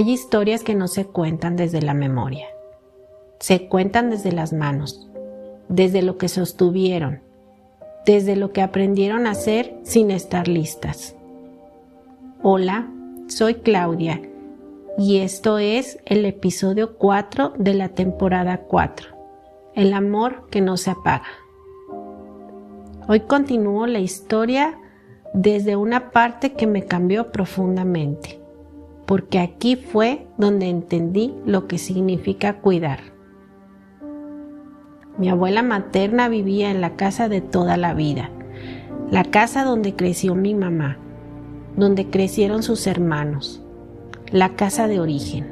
Hay historias que no se cuentan desde la memoria. Se cuentan desde las manos, desde lo que sostuvieron, desde lo que aprendieron a hacer sin estar listas. Hola, soy Claudia y esto es el episodio 4 de la temporada 4, El amor que no se apaga. Hoy continúo la historia desde una parte que me cambió profundamente, porque aquí fue donde entendí lo que significa cuidar. Mi abuela materna vivía en la casa de toda la vida, la casa donde creció mi mamá, donde crecieron sus hermanos, la casa de origen.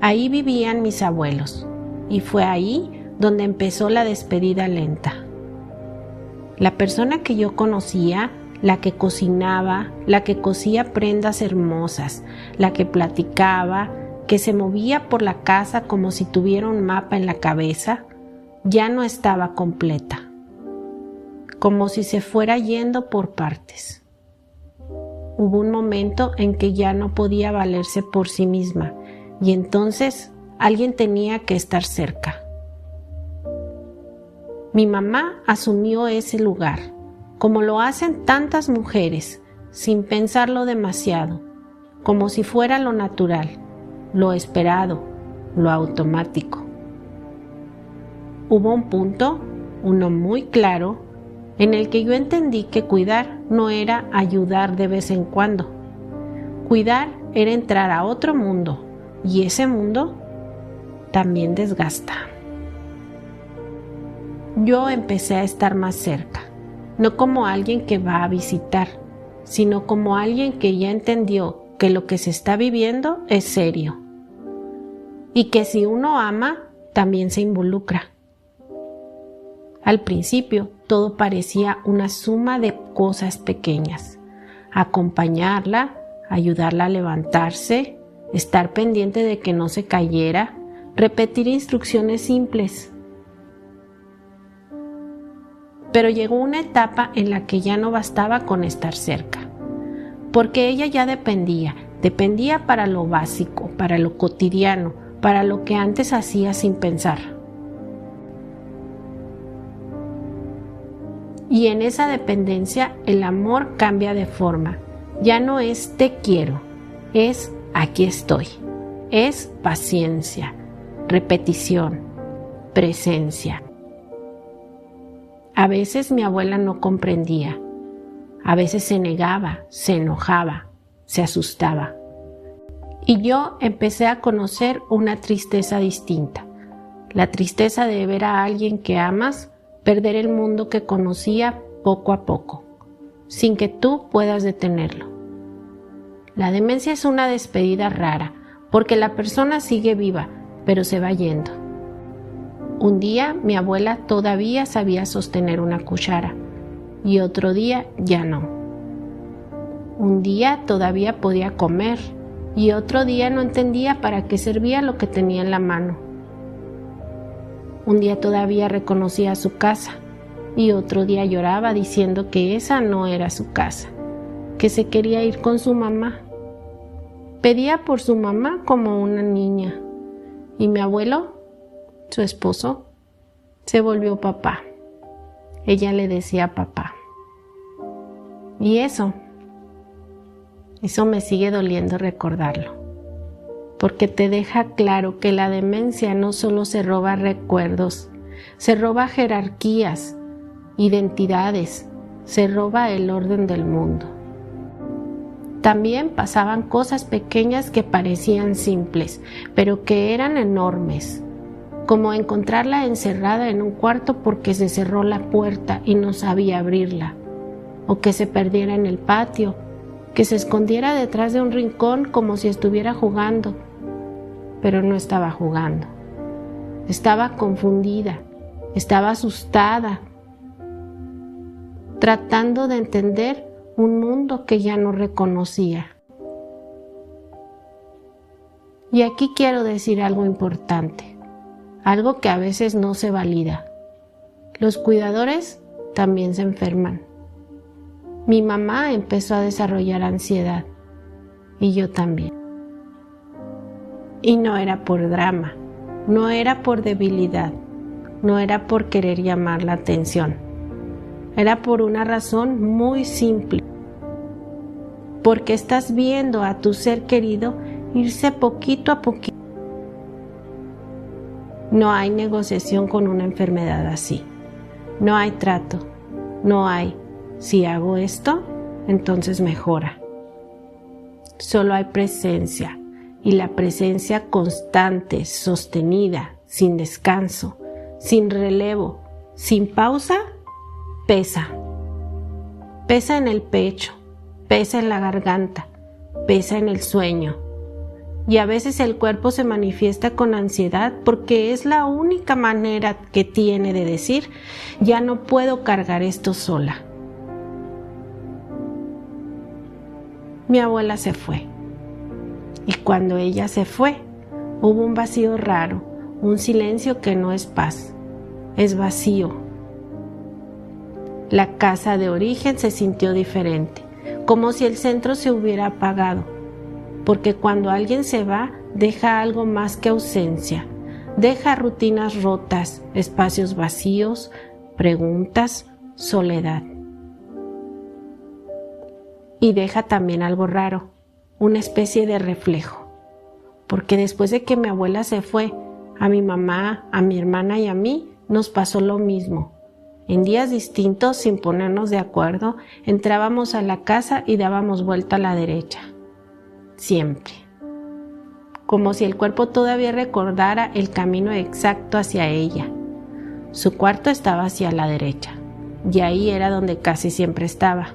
Ahí vivían mis abuelos y fue ahí donde empezó la despedida lenta. La persona que yo conocía, la que cocinaba, la que cosía prendas hermosas, la que platicaba, que se movía por la casa como si tuviera un mapa en la cabeza, ya no estaba completa, como si se fuera yendo por partes. Hubo un momento en que ya no podía valerse por sí misma y entonces alguien tenía que estar cerca. Mi mamá asumió ese lugar, como lo hacen tantas mujeres, sin pensarlo demasiado, como si fuera lo natural, lo esperado, lo automático. Hubo un punto, uno muy claro, en el que yo entendí que cuidar no era ayudar de vez en cuando. Cuidar era entrar a otro mundo, y ese mundo también desgasta. Yo empecé a estar más cerca, no como alguien que va a visitar, sino como alguien que ya entendió que lo que se está viviendo es serio y que si uno ama, también se involucra. Al principio, todo parecía una suma de cosas pequeñas. Acompañarla, ayudarla a levantarse, estar pendiente de que no se cayera, repetir instrucciones simples. Pero llegó una etapa en la que ya no bastaba con estar cerca, porque ella ya dependía para lo básico, para lo cotidiano, para lo que antes hacía sin pensar. Y en esa dependencia el amor cambia de forma. Ya no es te quiero, es aquí estoy. Es paciencia, repetición, presencia. A veces mi abuela no comprendía. A veces se negaba, se enojaba, se asustaba. Y yo empecé a conocer una tristeza distinta. La tristeza de ver a alguien que amas perder el mundo que conocía poco a poco, sin que tú puedas detenerlo. La demencia es una despedida rara, porque la persona sigue viva, pero se va yendo. Un día mi abuela todavía sabía sostener una cuchara, y otro día ya no. Un día todavía podía comer, y otro día no entendía para qué servía lo que tenía en la mano. Un día todavía reconocía su casa, y otro día lloraba diciendo que esa no era su casa, que se quería ir con su mamá. Pedía por su mamá como una niña, y mi abuelo, su esposo, se volvió papá. Ella le decía papá. Y eso me sigue doliendo recordarlo, porque te deja claro que la demencia no solo se roba recuerdos, se roba jerarquías, identidades, se roba el orden del mundo. También pasaban cosas pequeñas que parecían simples, pero que eran enormes, como encontrarla encerrada en un cuarto porque se cerró la puerta y no sabía abrirla, o que se perdiera en el patio, que se escondiera detrás de un rincón como si estuviera jugando, pero no estaba jugando. Estaba confundida, estaba asustada, tratando de entender un mundo que ya no reconocía. Y aquí quiero decir algo importante, algo que a veces no se valida. Los cuidadores también se enferman. Mi mamá empezó a desarrollar ansiedad y yo también. Y no era por drama, no era por debilidad, no era por querer llamar la atención. Era por una razón muy simple. Porque estás viendo a tu ser querido irse poquito a poquito. No hay negociación con una enfermedad así. No hay trato. No hay, si hago esto, entonces mejora. Solo hay presencia. Y la presencia constante, sostenida, sin descanso, sin relevo, sin pausa, pesa. Pesa en el pecho, pesa en la garganta, pesa en el sueño. Y a veces el cuerpo se manifiesta con ansiedad porque es la única manera que tiene de decir, ya no puedo cargar esto sola. Mi abuela se fue. Y cuando ella se fue, hubo un vacío raro, un silencio que no es paz, es vacío. La casa de origen se sintió diferente, como si el centro se hubiera apagado, porque cuando alguien se va, deja algo más que ausencia, deja rutinas rotas, espacios vacíos, preguntas, soledad. Y deja también algo raro, una especie de reflejo, porque después de que mi abuela se fue, a mi mamá, a mi hermana y a mí nos pasó lo mismo. En días distintos, sin ponernos de acuerdo, entrábamos a la casa y dábamos vuelta a la derecha. Siempre. Como si el cuerpo todavía recordara el camino exacto hacia ella. Su cuarto estaba hacia la derecha, y ahí era donde casi siempre estaba.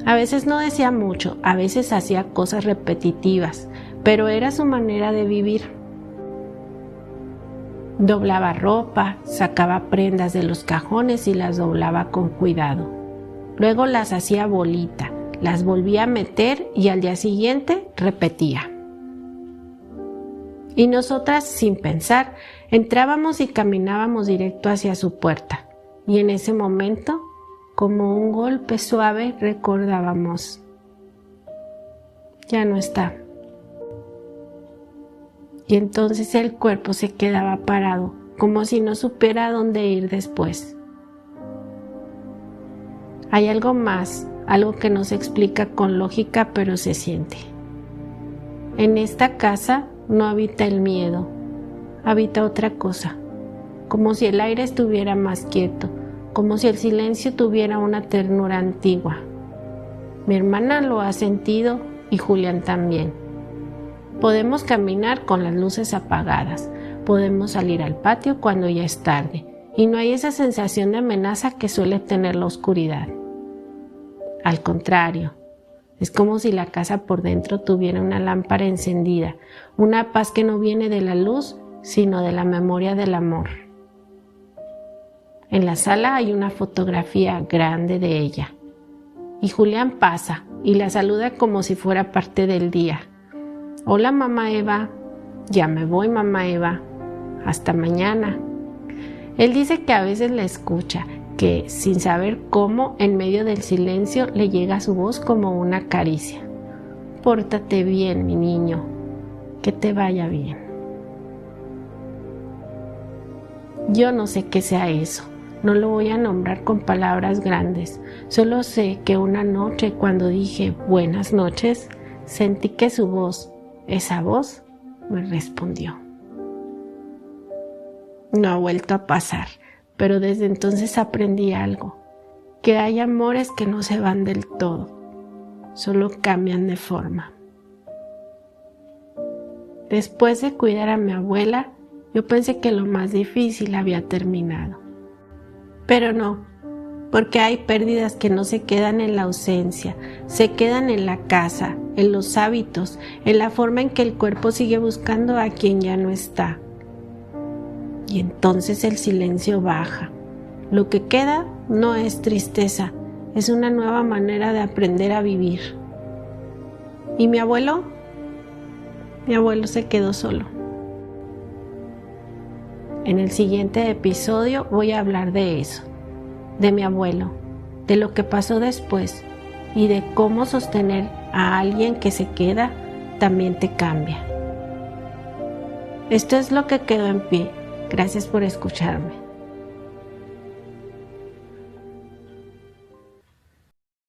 A veces no decía mucho, a veces hacía cosas repetitivas, pero era su manera de vivir. Doblaba ropa, sacaba prendas de los cajones y las doblaba con cuidado. Luego las hacía bolita, las volvía a meter y al día siguiente repetía. Y nosotras, sin pensar, entrábamos y caminábamos directo hacia su puerta. Y en ese momento, como un golpe suave, recordábamos: ya no está. Y entonces el cuerpo se quedaba parado, como si no supiera a dónde ir después. Hay algo más, algo que no se explica con lógica, pero se siente. En esta casa no habita el miedo, habita otra cosa, como si el aire estuviera más quieto, como si el silencio tuviera una ternura antigua. Mi hermana lo ha sentido y Julián también. Podemos caminar con las luces apagadas, podemos salir al patio cuando ya es tarde y no hay esa sensación de amenaza que suele tener la oscuridad. Al contrario, es como si la casa por dentro tuviera una lámpara encendida, una paz que no viene de la luz, sino de la memoria del amor. En la sala hay una fotografía grande de ella, y Julián pasa y la saluda como si fuera parte del día. Hola, mamá Eva. Ya me voy, mamá Eva. Hasta mañana. Él dice que a veces la escucha, que sin saber cómo, en medio del silencio le llega su voz como una caricia. Pórtate bien, mi niño, que te vaya bien. Yo no sé qué sea eso, no lo voy a nombrar con palabras grandes, solo sé que una noche cuando dije buenas noches, sentí que su voz, esa voz, me respondió. No ha vuelto a pasar, pero desde entonces aprendí algo, que hay amores que no se van del todo, solo cambian de forma. Después de cuidar a mi abuela, yo pensé que lo más difícil había terminado. Pero no, porque hay pérdidas que no se quedan en la ausencia, se quedan en la casa, en los hábitos, en la forma en que el cuerpo sigue buscando a quien ya no está. Y entonces el silencio baja. Lo que queda no es tristeza, es una nueva manera de aprender a vivir. ¿Y mi abuelo? Mi abuelo se quedó solo. En el siguiente episodio voy a hablar de eso, de mi abuelo, de lo que pasó después y de cómo sostener a alguien que se queda también te cambia. Esto es lo que quedó en pie. Gracias por escucharme.